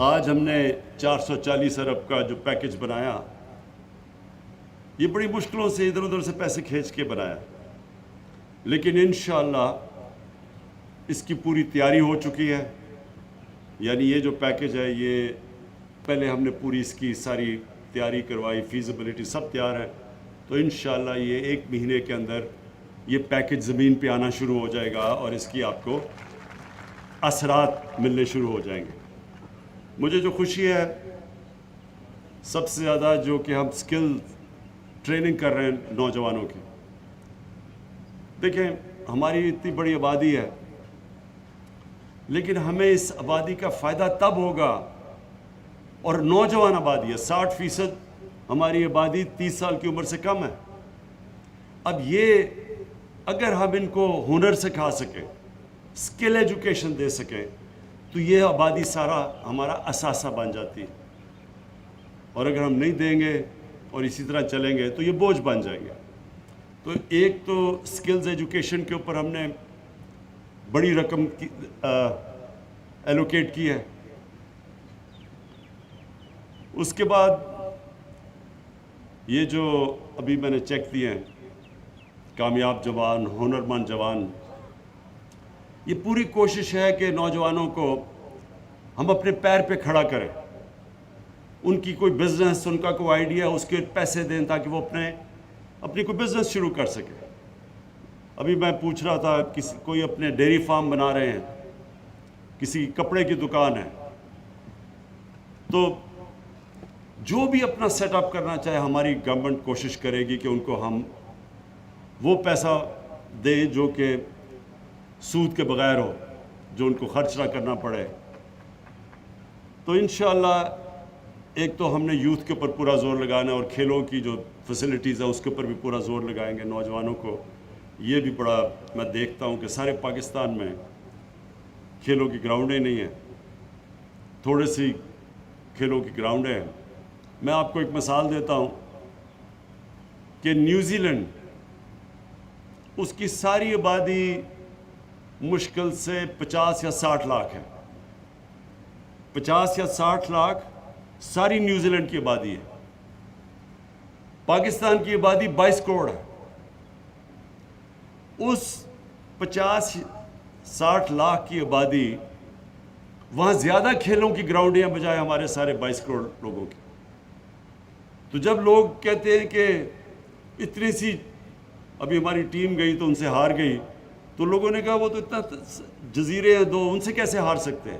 آج ہم نے 440 ارب کا جو پیکج بنایا، یہ بڑی مشکلوں سے ادھر ادھر سے پیسے کھینچ کے بنایا، لیکن انشاءاللہ اس کی پوری تیاری ہو چکی ہے. یعنی یہ جو پیکج ہے، یہ پہلے ہم نے پوری اس کی ساری تیاری کروائی، فیزیبلٹی سب تیار ہے. تو انشاءاللہ یہ 1 مہینے کے اندر یہ پیکج زمین پہ آنا شروع ہو جائے گا اور اس کی آپ کو اثرات ملنے شروع ہو جائیں گے. مجھے جو خوشی ہے سب سے زیادہ، جو کہ ہم سکل ٹریننگ کر رہے ہیں نوجوانوں کی. دیکھیں، ہماری اتنی بڑی آبادی ہے، لیکن ہمیں اس آبادی کا فائدہ تب ہوگا، اور نوجوان آبادی ہے، 60% ہماری آبادی 30 سال کی عمر سے کم ہے. اب یہ اگر ہم ان کو ہنر سکھا سکیں، اسکل ایجوکیشن دے سکیں، تو یہ آبادی سارا ہمارا اثاثہ بن جاتی ہے. اور اگر ہم نہیں دیں گے اور اسی طرح چلیں گے تو یہ بوجھ بن جائیں گے. تو ایک تو اسکلز ایجوکیشن کے اوپر ہم نے بڑی رقم ایلوکیٹ کی ہے. اس کے بعد یہ جو ابھی میں نے چیک دیے ہیں، کامیاب جوان، ہنرمند جوان، یہ پوری کوشش ہے کہ نوجوانوں کو ہم اپنے پیر پہ کھڑا کریں. ان کی کوئی بزنس، ان کا کوئی آئیڈیا، اس کے پیسے دیں تاکہ وہ اپنی کوئی بزنس شروع کر سکے. ابھی میں پوچھ رہا تھا، کوئی اپنے ڈیری فارم بنا رہے ہیں، کسی کپڑے کی دکان ہے، تو جو بھی اپنا سیٹ اپ کرنا چاہے، ہماری گورنمنٹ کوشش کرے گی کہ ان کو ہم وہ پیسہ دیں جو کہ سود کے بغیر ہو، جو ان کو خرچ نہ کرنا پڑے. تو انشاءاللہ ایک تو ہم نے یوتھ کے اوپر پورا زور لگانا ہے، اور کھیلوں کی جو فیسلٹیز ہے اس کے اوپر بھی پورا زور لگائیں گے. نوجوانوں کو یہ بھی بڑا، میں دیکھتا ہوں کہ سارے پاکستان میں کھیلوں کی گراؤنڈیں نہیں ہیں، تھوڑے سی کھیلوں کی گراؤنڈیں ہیں. میں آپ کو ایک مثال دیتا ہوں کہ نیوزی لینڈ، اس کی ساری آبادی مشکل سے 50 یا 60 لاکھ ہے. 50 یا 60 لاکھ ساری نیوزی لینڈ کی آبادی ہے. پاکستان کی آبادی 22 کروڑ ہے. اس 50-60 لاکھ کی آبادی، وہاں زیادہ کھیلوں کی گراؤنڈیں بجائے ہمارے سارے 22 کروڑ لوگوں کی. تو جب لوگ کہتے ہیں کہ اتنی سی، ابھی ہماری ٹیم گئی تو ان سے ہار گئی، تو لوگوں نے کہا وہ تو اتنا جزیرے ہیں 2، ان سے کیسے ہار سکتے ہیں.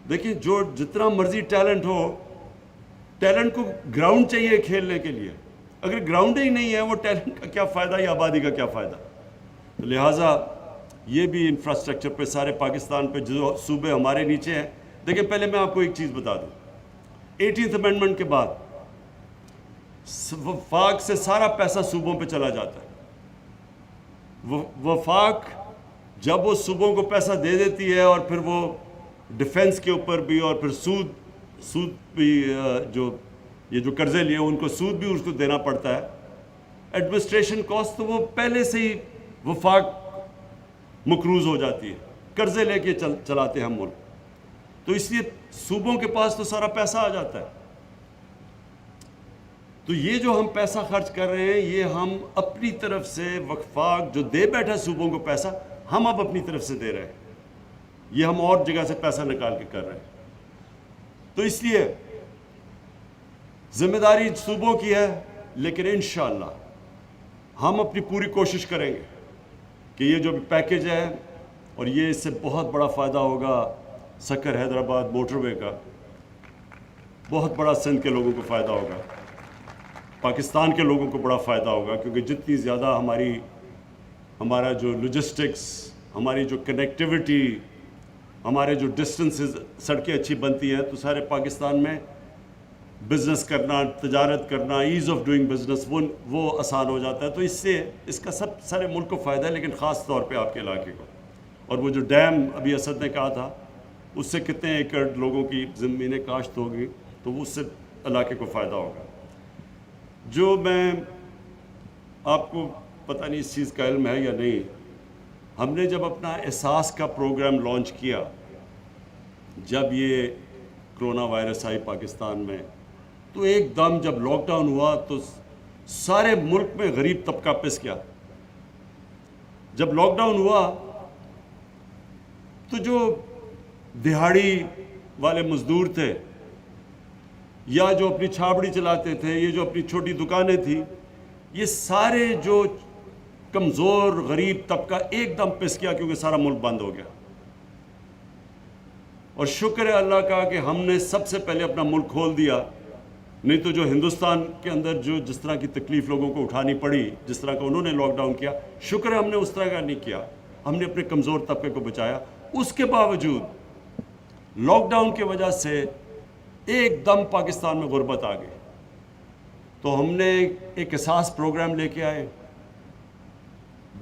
دیکھیں، جو جتنا مرضی ٹیلنٹ ہو، ٹیلنٹ کو گراؤنڈ چاہیے کھیلنے کے لیے. اگر گراؤنڈ ہی نہیں ہے، وہ ٹیلنٹ کا کیا فائدہ یا آبادی کا کیا فائدہ. تو لہٰذا یہ بھی انفراسٹرکچر پہ سارے پاکستان پہ جو صوبے ہمارے نیچے ہیں. دیکھیں، پہلے میں آپ کو ایک چیز بتا دوں، 18th امینڈمنٹ کے بعد وفاق سے سارا پیسہ صوبوں پہ چلا جاتا ہے. وفاق جب وہ صوبوں کو پیسہ دے دیتی ہے، اور پھر وہ ڈیفنس کے اوپر بھی، اور پھر سود بھی، جو قرضے لیے ان کو سود بھی اس کو دینا پڑتا ہے. ایڈمنسٹریشن کاسٹ تو وہ پہلے سے ہی وفاق مقروض ہو جاتی ہے، قرضے لے کے چلاتے ہیں ہم ملک. تو اس لیے صوبوں کے پاس تو سارا پیسہ آ جاتا ہے. تو یہ جو ہم پیسہ خرچ کر رہے ہیں، یہ ہم اپنی طرف سے، وفاق جو دے بیٹھا صوبوں کو پیسہ، ہم اب اپنی طرف سے دے رہے ہیں. یہ ہم اور جگہ سے پیسہ نکال کے کر رہے ہیں. تو اس لیے ذمہ داری صوبوں کی ہے، لیکن انشاءاللہ ہم اپنی پوری کوشش کریں گے کہ یہ جو پیکج ہے، اور یہ اس سے بہت بڑا فائدہ ہوگا. سکر حیدرآباد موٹر وے کا بہت بڑا سندھ کے لوگوں کو فائدہ ہوگا، پاکستان کے لوگوں کو بڑا فائدہ ہوگا. کیونکہ جتنی زیادہ ہمارا جو لاجسٹکس، ہماری جو کنیکٹیوٹی، ہمارے جو ڈسٹنسز، سڑکیں اچھی بنتی ہیں، تو سارے پاکستان میں بزنس کرنا، تجارت کرنا، ایز آف ڈوئنگ بزنس، وہ آسان ہو جاتا ہے. تو اس کا سارے ملک کو فائدہ ہے، لیکن خاص طور پہ آپ کے علاقے کو. اور وہ جو ڈیم ابھی اسد نے کہا تھا، اس سے کتنے ایکڑ لوگوں کی زمینیں کاشت ہوگی، تو اس سے علاقے کو فائدہ ہوگا. جو میں آپ کو پتہ نہیں اس چیز کا علم ہے یا نہیں، ہم نے جب اپنا احساس کا پروگرام لانچ کیا، جب یہ کرونا وائرس آئی پاکستان میں تو ایک دم جب لاک ڈاؤن ہوا تو سارے ملک میں غریب طبقہ پس گیا. جب لاک ڈاؤن ہوا تو جو دہاڑی والے مزدور تھے یا جو اپنی چھابڑی چلاتے تھے, یہ جو اپنی چھوٹی دکانیں تھیں, یہ سارے جو کمزور غریب طبقہ ایک دم پس گیا کیونکہ سارا ملک بند ہو گیا. اور شکر ہے اللہ کا کہ ہم نے سب سے پہلے اپنا ملک کھول دیا, نہیں تو جو ہندوستان کے اندر جو جس طرح کی تکلیف لوگوں کو اٹھانی پڑی, جس طرح کا انہوں نے لاک ڈاؤن کیا, شکر ہے ہم نے اس طرح کا نہیں کیا, ہم نے اپنے کمزور طبقے کو بچایا. اس کے باوجود لاک ڈاؤن کی وجہ سے ایک دم پاکستان میں غربت آ گئی. تو ہم نے ایک احساس پروگرام لے کے آئے,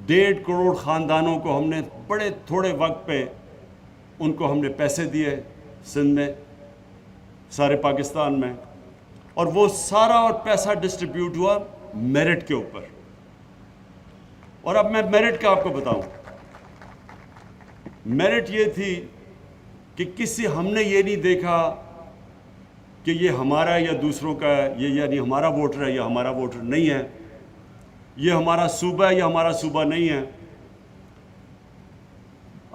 1.5 کروڑ خاندانوں کو ہم نے بڑے تھوڑے وقت پہ ان کو ہم نے پیسے دیے سندھ میں, سارے پاکستان میں, اور وہ سارا اور پیسہ ڈسٹریبیوٹ ہوا میرٹ کے اوپر. اور اب میں میرٹ کا آپ کو بتاؤں, میرٹ یہ تھی کہ ہم نے یہ نہیں دیکھا کہ یہ ہمارا یا دوسروں کا ہے, یہ یعنی ہمارا ووٹر ہے یا ہمارا ووٹر نہیں ہے, یہ ہمارا صوبہ ہے یا ہمارا صوبہ نہیں ہے.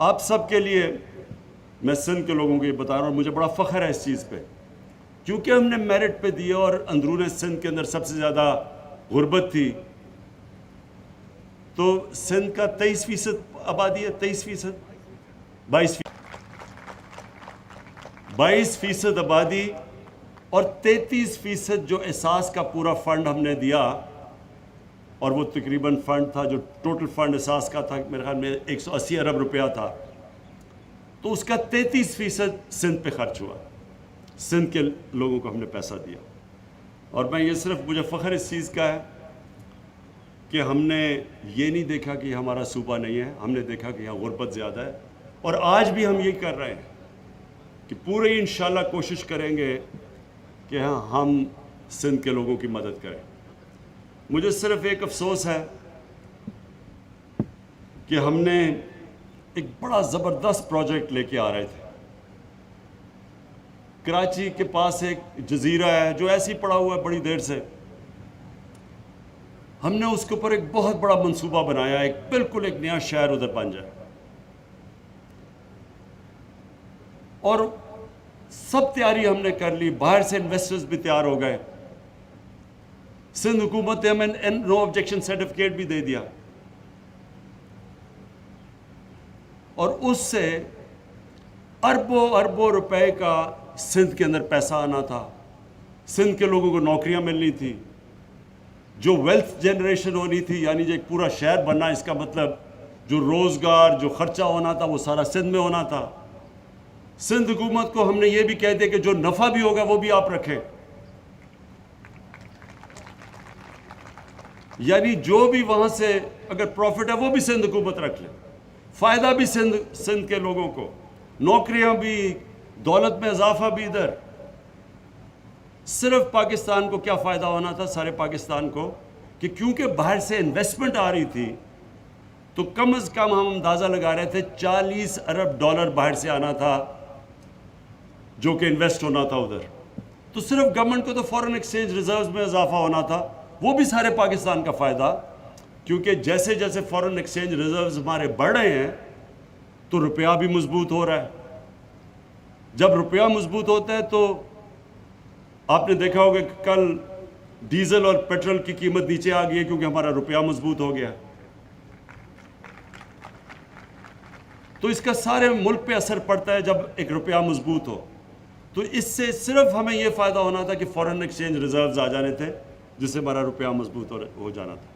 آپ سب کے لیے میں سندھ کے لوگوں کو یہ بتا رہا ہوں, اور مجھے بڑا فخر ہے اس چیز پہ, کیونکہ ہم نے میرٹ پہ دیا اور اندرون سندھ کے اندر سب سے زیادہ غربت تھی. تو سندھ کا 23% آبادی ہے, 22% آبادی, اور 33% جو احساس کا پورا فنڈ ہم نے دیا, اور وہ تقریباً فنڈ تھا جو ٹوٹل فنڈ احساس کا تھا میرے خیال میں 180 ارب روپیہ تھا, تو اس کا 33% سندھ پہ خرچ ہوا. سندھ کے لوگوں کو ہم نے پیسہ دیا. اور میں یہ صرف مجھے فخر اس چیز کا ہے کہ ہم نے یہ نہیں دیکھا کہ یہ ہمارا صوبہ نہیں ہے, ہم نے دیکھا کہ یہاں غربت زیادہ ہے. اور آج بھی ہم یہی کر رہے ہیں کہ پورے انشاءاللہ کوشش کریں گے کہ ہم سندھ کے لوگوں کی مدد کریں. مجھے صرف ایک افسوس ہے کہ ہم نے ایک بڑا زبردست پروجیکٹ لے کے آ رہے تھے. کراچی کے پاس ایک جزیرہ ہے جو ایسے ہی پڑا ہوا ہے بڑی دیر سے, ہم نے اس کے اوپر ایک بہت بڑا منصوبہ بنایا, ایک بالکل ایک نیا شہر ادھر بن جائے. اور سب تیاری ہم نے کر لی, باہر سے انویسٹرز بھی تیار ہو گئے, سندھ حکومت نے ہمیں نو آبجیکشن سرٹیفکیٹ بھی دے دیا, اور اس سے اربوں اربوں روپے کا سندھ کے اندر پیسہ آنا تھا. سندھ کے لوگوں کو نوکریاں ملنی تھی, جو ویلتھ جنریشن ہونی تھی, یعنی جو ایک پورا شہر بننا, اس کا مطلب جو روزگار جو خرچہ ہونا تھا وہ سارا سندھ میں ہونا تھا. سندھ حکومت کو ہم نے یہ بھی کہہ دیا کہ جو نفع بھی ہوگا وہ بھی آپ رکھیں, یعنی جو بھی وہاں سے اگر پروفٹ ہے وہ بھی سندھ حکومت رکھ لے, فائدہ بھی سندھ کے لوگوں کو, نوکریاں بھی, دولت میں اضافہ بھی ادھر. صرف پاکستان کو کیا فائدہ ہونا تھا, سارے پاکستان کو, کہ کیونکہ باہر سے انویسٹمنٹ آ رہی تھی تو کم از کم ہم اندازہ لگا رہے تھے 40 ارب ڈالر باہر سے آنا تھا جو کہ انویسٹ ہونا تھا ادھر. تو صرف گورنمنٹ کو تو فارن ایکسچینج ریزروز میں اضافہ ہونا تھا, وہ بھی سارے پاکستان کا فائدہ, کیونکہ جیسے جیسے فارن ایکسچینج ریزروز ہمارے بڑھ رہے ہیں تو روپیہ بھی مضبوط ہو رہا ہے. جب روپیہ مضبوط ہوتا ہے تو آپ نے دیکھا ہوگا کہ کل ڈیزل اور پیٹرول کی قیمت نیچے آ گئی ہے کیونکہ ہمارا روپیہ مضبوط ہو گیا. تو اس کا سارے ملک پہ اثر پڑتا ہے جب ایک روپیہ مضبوط ہو. تو اس سے صرف ہمیں یہ فائدہ ہونا تھا کہ فارن ایکسچینج ریزروز آ جانے تھے جس سے ہمارا روپیہ مضبوط ہو جانا تھا.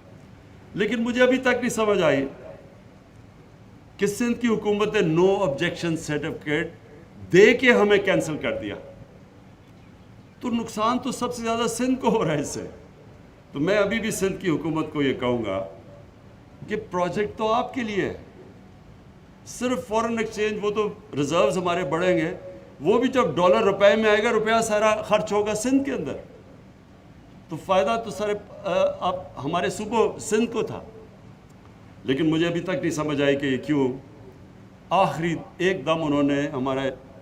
لیکن مجھے ابھی تک نہیں سمجھ آئی کہ سندھ کی حکومت نے نو آبجیکشن سرٹیفکیٹ دے کے ہمیں کینسل کر دیا. تو نقصان تو سب سے زیادہ سندھ کو ہو رہا ہے اس سے. تو میں ابھی بھی سندھ کی حکومت کو یہ کہوں گا کہ پروجیکٹ تو آپ کے لیے ہے, صرف فارن ایکسچینج وہ تو ریزروز ہمارے بڑھیں گے, وہ بھی جب ڈالر روپے میں آئے گا روپیہ سارا خرچ ہوگا سندھ کے اندر, تو فائدہ تو سارے ہمارے صوبہ سندھ کو تھا. لیکن مجھے ابھی تک نہیں سمجھ آئی کہ یہ کیوں آخری ایک دم انہوں نے ہمارے